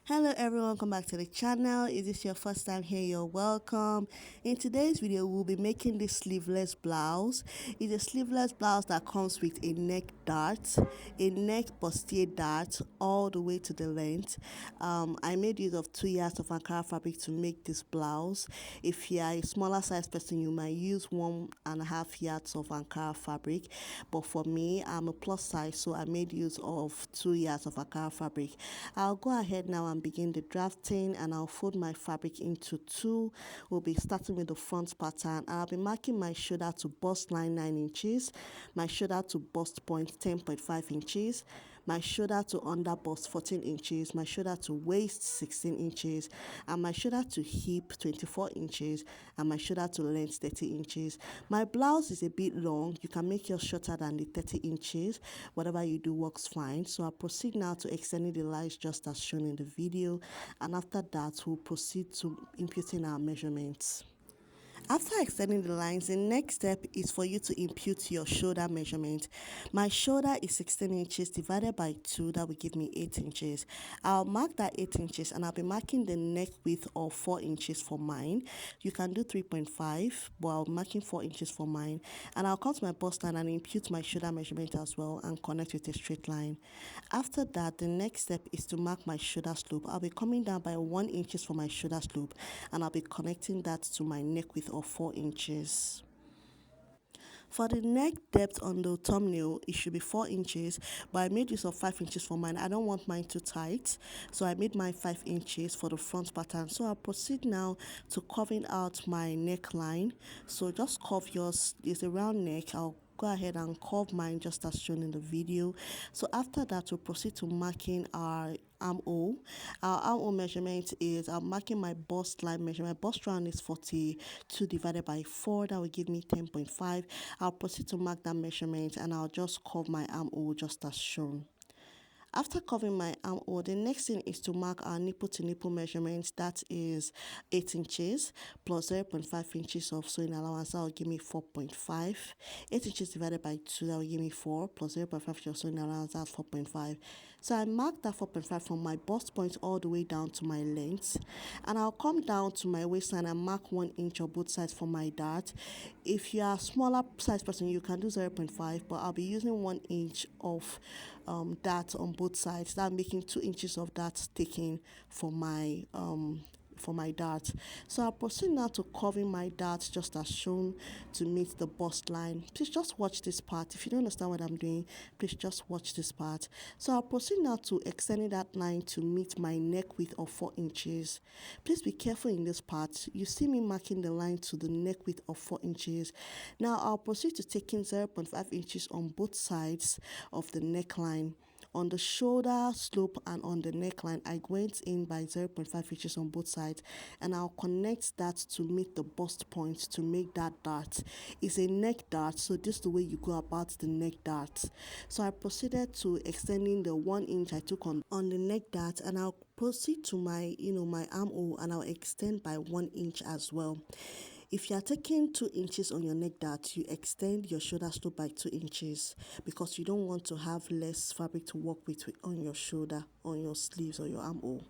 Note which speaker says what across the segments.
Speaker 1: Hello everyone, welcome back to the channel. Is this your first time here? You're welcome. In today's video, we'll be making this sleeveless blouse. It's a sleeveless blouse that comes with a neck dart, a neck bustier dart all the way to the length. I made use of 2 yards of Ankara fabric to make this blouse. If you are a smaller size person, you might use 1.5 yards of Ankara fabric, but for me, I'm a plus size, so I made use of 2 yards of Ankara fabric. I'll go ahead now and begin the drafting, and I'll fold my fabric into two. We'll be starting with the front pattern, and I'll be marking my shoulder to bust line 9 inches, my shoulder to bust point 10.5 inches, my shoulder to under bust 14 inches, my shoulder to waist 16 inches, and my shoulder to hip 24 inches, and my shoulder to length 30 inches. My blouse is a bit long. You can make yours shorter than the 30 inches. Whatever you do works fine. So I'll proceed now to extending the lines just as shown in the video, and after that we'll proceed to imputing our measurements. After extending the lines, the next step is for you to impute your shoulder measurement. My shoulder is 16 inches divided by 2, that will give me 8 inches. I'll mark that 8 inches, and I'll be marking the neck width of 4 inches for mine. You can do 3.5, but I'll be marking 4 inches for mine. And I'll come to my bust line and impute my shoulder measurement as well and connect with a straight line. After that, the next step is to mark my shoulder slope. I'll be coming down by 1 inches for my shoulder slope, and I'll be connecting that to my neck width of 4 inches. For the neck depth on the thumbnail, it should be 4 inches, but I made use of 5 inches for mine. I don't want mine too tight, so I made mine 5 inches for the front pattern. So I'll proceed now to carving out my neckline. So just curve yours. It's a round neck. I'll go ahead and curve mine just as shown in the video. So after that, we'll proceed to marking our armhole. Our armhole measurement is, I'm marking my bust line measurement. My bust round is 42 divided by 4. That will give me 10.5. I'll proceed to mark that measurement, and I'll just curve my armhole just as shown. After covering my armhole, the next thing is to mark our nipple to nipple measurement. That is 8 inches plus 0.5 inches of sewing allowance. That will give me 4.5. 8 inches divided by 2, that will give me 4 plus 0.5 inches of sewing allowance. That's 4.5. So I marked that 4.5 from my bust point all the way down to my length, and I'll come down to my waistline and mark 1 inch on both sides for my dart. If you are a smaller size person, you can do 0.5, but I'll be using 1 inch of dart on both sides. That making 2 inches of dart taken for my dart. So I'll proceed now to curving my dart just as shown to meet the bust line. Please just watch this part. If you don't understand what I'm doing, please just watch this part. So I'll proceed now to extending that line to meet my neck width of 4 inches. Please be careful in this part. You see me marking the line to the neck width of 4 inches. Now I'll proceed to taking 0.5 inches on both sides of the neckline. On the shoulder slope and on the neckline, I went in by 0.5 inches on both sides, and I'll connect that to meet the bust point to make that dart. It's a neck dart, so this is the way you go about the neck dart. So I proceeded to extending the 1 inch I took on the neck dart, and I'll proceed to my armhole, and I'll extend by 1 inch as well. If you are taking 2 inches on your neck dart, you extend your shoulder slope by 2 inches because you don't want to have less fabric to work with on your shoulder, on your sleeves, or your armhole.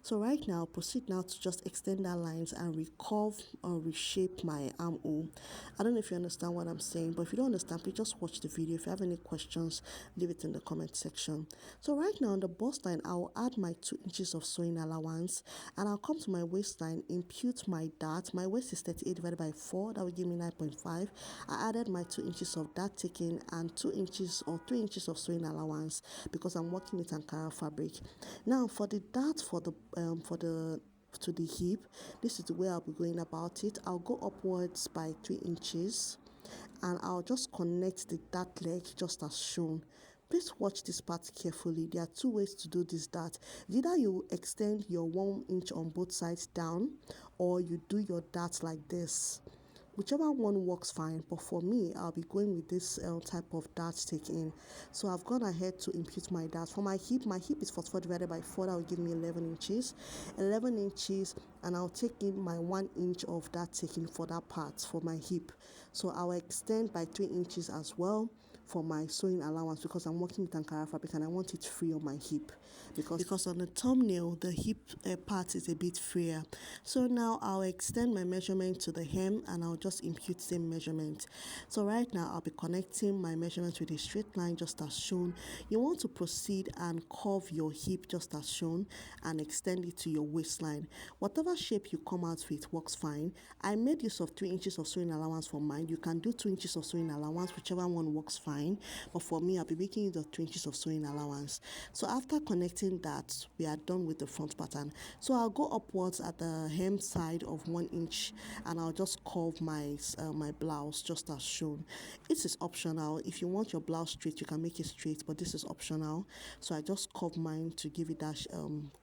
Speaker 1: So right now, proceed now to just extend that lines and recurve or reshape my armhole. I don't know if you understand what I'm saying, but if you don't understand, please just watch the video. If you have any questions, leave it in the comment section. So right now on the bust line, I'll add my 2 inches of sewing allowance, and I'll come to my waistline, impute my dart. My waist is 38 divided by 4. That will give me 9.5. I added my 2 inches of dart taking and 2 inches or 3 inches of sewing allowance because I'm working with Ankara fabric. Now for the dart to the hip, this is the way I'll be going about it. I'll go upwards by 3 inches, and I'll just connect the dart leg just as shown. Please watch this part carefully. There are 2 ways to do this dart. Either you extend your 1 inch on both sides down, or you do your dart like this. Whichever one works fine, but for me, I'll be going with this type of dart taking. So I've gone ahead to impute my dart. For my hip is 44 divided by 4. That will give me 11 inches. 11 inches, and I'll take in my 1 inch of dart taking for that part, for my hip. So I'll extend by 3 inches as well for my sewing allowance because I'm working with Ankara fabric and I want it free on my hip, because on the thumbnail the hip part is a bit freer. So now I'll extend my measurement to the hem and I'll just impute same measurement. So right now I'll be connecting my measurement with a straight line just as shown. You want to proceed and curve your hip just as shown and extend it to your waistline. Whatever shape you come out with works fine. I made use of 3 inches of sewing allowance for mine. You can do 2 inches of sewing allowance, whichever one works fine, but for me I'll be making use of 2 inches of sewing allowance. So after connecting that, we are done with the front pattern. So I'll go upwards at the hem side of 1 inch and I'll just curve my blouse just as shown. It is optional. If you want your blouse straight, you can make it straight, but this is optional. So I just curve mine to give it that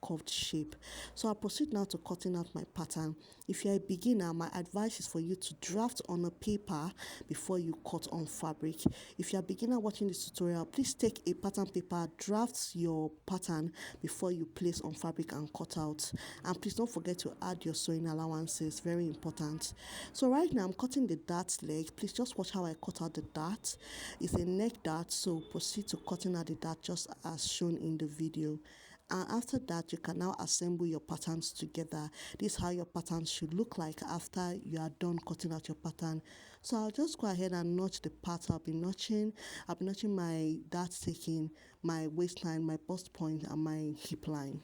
Speaker 1: curved shape. So I'll proceed now to cutting out my pattern. If you're a beginner, my advice is for you to draft on a paper before you cut on fabric. If you're a beginner watching this tutorial, please take a pattern paper, draft your pattern before you place on fabric and cut out. And please don't forget to add your sewing allowances, very important. So right now I'm cutting the dart leg. Please just watch how I cut out the dart. It's a neck dart, so proceed to cutting out the dart just as shown in the video. And after that, you can now assemble your patterns together. This is how your pattern should look like after you are done cutting out your pattern. So I'll just go ahead and notch the part I'll be notching my dart taking, my waistline, my bust point, and my hip line.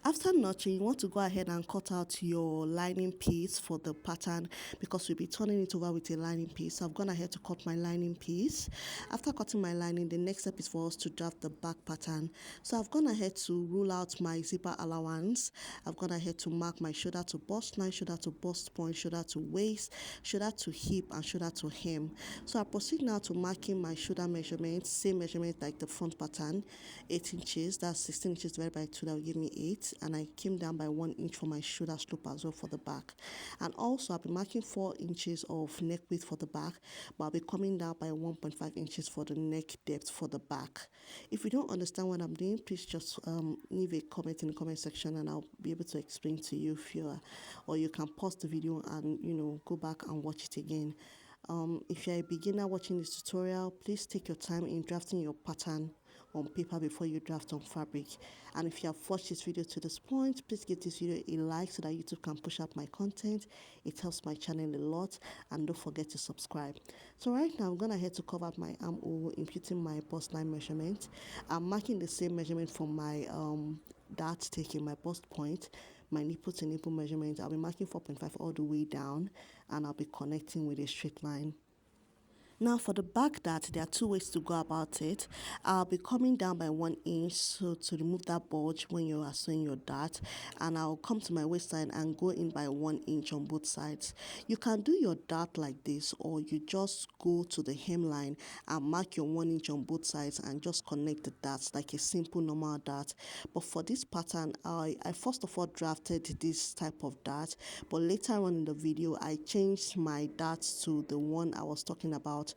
Speaker 1: After notching, you want to go ahead and cut out your lining piece for the pattern because we'll be turning it over with a lining piece. So I've gone ahead to cut my lining piece. After cutting my lining, the next step is for us to draft the back pattern. So I've gone ahead to rule out my zipper allowance. I've gone ahead to mark my shoulder to bust line, shoulder to bust point, shoulder to waist, shoulder to hip, and shoulder to hem. So I proceed now to marking my shoulder measurement, same measurement like the front pattern, 8 inches. That's 16 inches divided by 2, that will give me 8. And I came down by 1 inch for my shoulder slope as well for the back. And also I'll be marking 4 inches of neck width for the back, but I'll be coming down by 1.5 inches for the neck depth for the back. If you don't understand what I'm doing, please just leave a comment in the comment section and I'll be able to explain to you if you are, or you can pause the video and go back and watch it again. If you're a beginner watching this tutorial, please take your time in drafting your pattern on paper before you draft on fabric. And if you have watched this video to this point, please give this video a like so that YouTube can push up my content. It helps my channel a lot, and don't forget to subscribe. So right now I'm gonna head to cover up my armhole, imputing my bust line measurement. I'm marking the same measurement for my dart taking, my bust point, my nipple to nipple measurement. I'll be marking 4.5 all the way down and I'll be connecting with a straight line. Now for the back dart, there are 2 ways to go about it. I'll be coming down by 1 inch, so to remove that bulge when you are sewing your dart, and I'll come to my waistline and go in by 1 inch on both sides. You can do your dart like this, or you just go to the hemline and mark your 1 inch on both sides and just connect the darts like a simple normal dart. But for this pattern, I first of all drafted this type of dart, but later on in the video I changed my darts to the one I was talking about.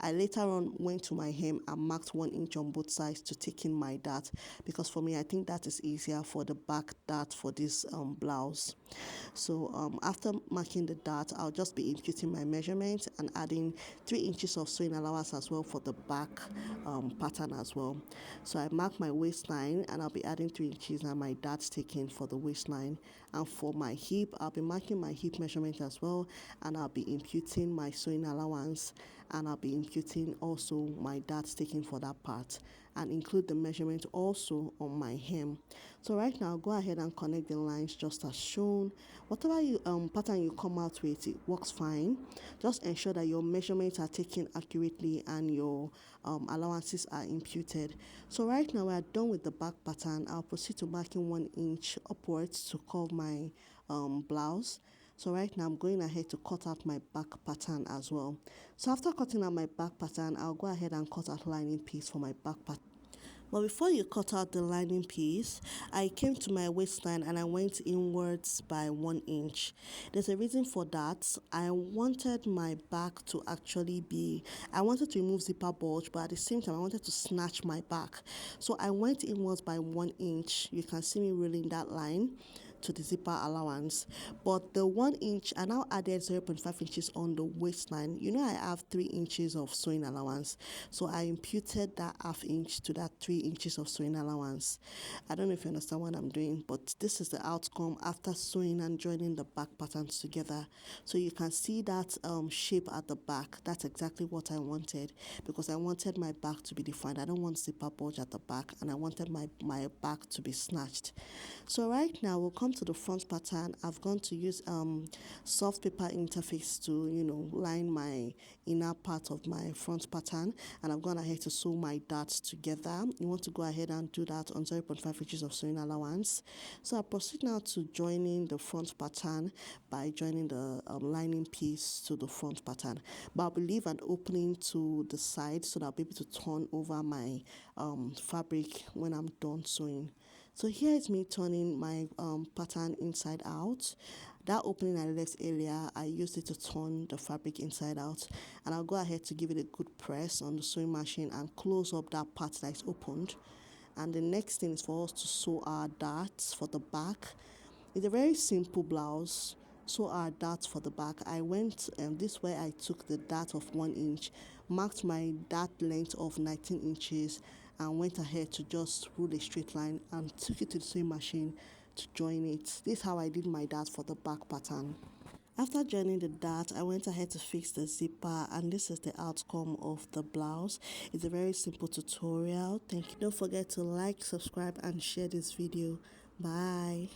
Speaker 1: I later on went to my hem and marked 1 inch on both sides to take in my dart, because for me I think that is easier for the back dart for this blouse. So after marking the dart, I'll just be imputing my measurement and adding 3 inches of sewing allowance as well for the back pattern as well. So I mark my waistline and I'll be adding 3 inches and my darts taken for the waistline. And for my hip, I'll be marking my hip measurement as well, and I'll be imputing my sewing allowance, and I'll be imputing also my darts taken for that part, and include the measurement also on my hem. So right now, go ahead and connect the lines just as shown. Whatever pattern you come out with, it works fine. Just ensure that your measurements are taken accurately and your allowances are imputed. So right now, we are done with the back pattern. I'll proceed to marking 1 inch upwards to curve my blouse. So right now I'm going ahead to cut out my back pattern as well. So after cutting out my back pattern, I'll go ahead and cut out lining piece for my back pattern. But before you cut out the lining piece, I came to my waistline and I went inwards by 1 inch. There's a reason for that. I wanted my back to I wanted to remove zipper bulge, but at the same time I wanted to snatch my back. So I went inwards by 1 inch. You can see me rolling that line to the zipper allowance. But the 1 inch, I now added 0.5 inches on the waistline. You know I have 3 inches of sewing allowance, so I imputed that ½ inch to that 3 inches of sewing allowance. I don't know if you understand what I'm doing, but this is the outcome after sewing and joining the back patterns together. So you can see that shape at the back. That's exactly what I wanted, because I wanted my back to be defined. I don't want zipper bulge at the back, and I wanted my back to be snatched. So right now we'll come to the front pattern. I've gone to use soft paper interface to line my inner part of my front pattern, and I've gone ahead to sew my darts together. You want to go ahead and do that on 0.5 inches of sewing allowance. So I proceed now to joining the front pattern by joining the lining piece to the front pattern, but I'll leave an opening to the side so that I'll be able to turn over my fabric when I'm done sewing. So here is me turning my pattern inside out. That opening I left earlier, I used it to turn the fabric inside out, and I'll go ahead to give it a good press on the sewing machine and close up that part that is opened. And the next thing is for us to sew our darts for the back. It's a very simple blouse. Sew our darts for the back. I went this way. I took the dart of 1 inch, marked my dart length of 19 inches, and went ahead to just rule a straight line and took it to the sewing machine to join it. This is how I did my dart for the back pattern. After joining the dart, I went ahead to fix the zipper, and this is the outcome of the blouse. It's a very simple tutorial. Thank you. Don't forget to like, subscribe, and share this video. Bye.